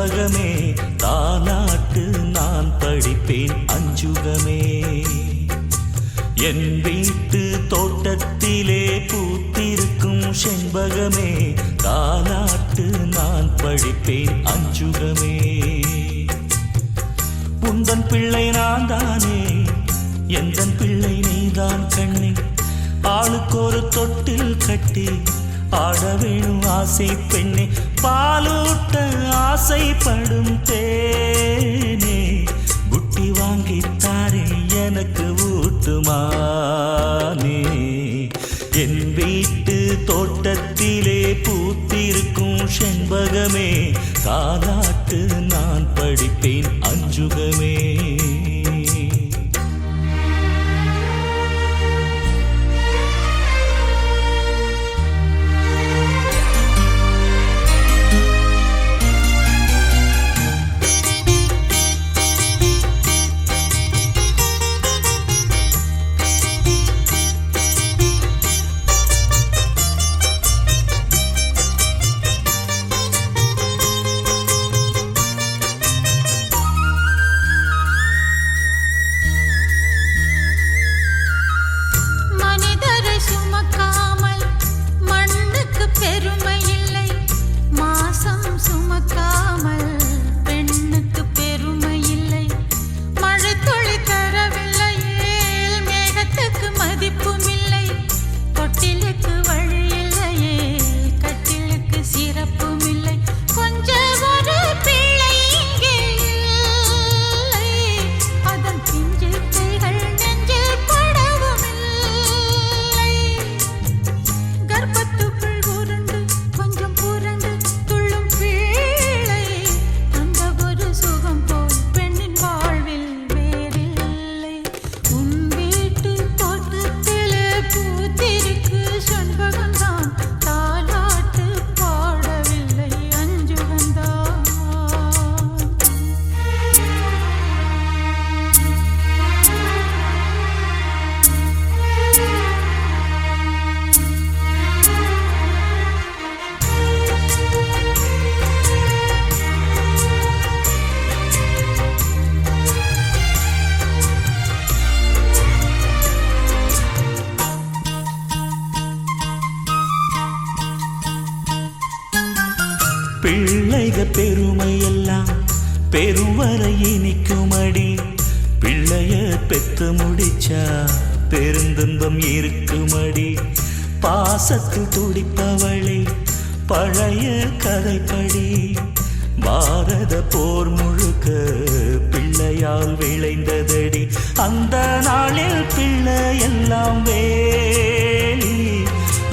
செண்பகமே தாலாட்டு நான் படிப்பேன் அஞ்சுகமே. என் வீட்டு தோட்டத்திலே பூத்திருக்கும் செண்பகமே தாலாட்டு நான் படிப்பேன் அஞ்சுகமே. உந்தன் பிள்ளை நான் தானே, எந்தன் பிள்ளை நீதான் கண்ணே. ஆளுக்கு ஒரு தொட்டில் கட்டி ஆட வேணும் ஆசை பெண்ணே. பாலூட்ட ஆசைப்படும் தேனே, புட்டி வாங்கித்தாரே எனக்கு ஊட்டுமானே. என் வீட்டு தோட்டத்திலே பூத்திருக்கும் செண்பகமே தாலாட்டு நான் படிப்பேன் அஞ்சுகமே. பிள்ளைக பெருமையெல்லாம் பெருவரை இனிக்குமடி. பிள்ளைய பெத்து முடிச்சா பெருந்துன்பம் இருக்குமடி. பாசத்தில் துடிப்பவளே பழைய கதைப்படி. பாரத போர் முழுக்க பிள்ளையால் விளைந்ததடி. அந்த நாளில் பிள்ளை எல்லாம் வேலி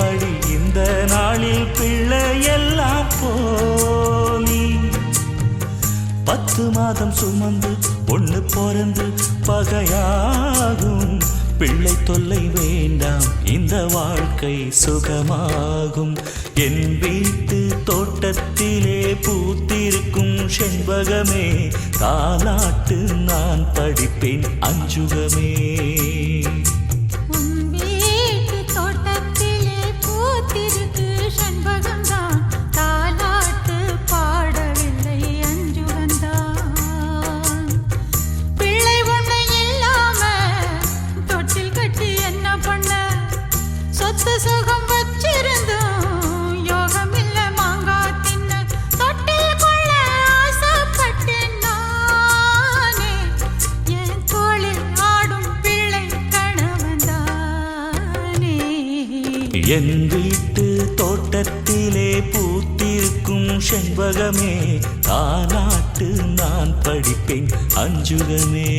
அடி. இந்த நாளில் பிள்ளை எல்லாம் போலி. 10 மாதம் சுமந்து பொண்ணு பிறந்து பகையாகும். பிள்ளை தொல்லை வேண்டாம், இந்த வாழ்க்கை சுகமாகும். என் வீட்டு தோட்டத்திலே பூத்திருக்கும் செண்பகமே தாலாட்டு நான் படிப்பேன் அஞ்சுகமே. என் வீட்டு தோட்டத்திலே பூத்திருக்கும் செண்பகமே தாலாட்டு நான் படிப்பேன் அஞ்சுகமே.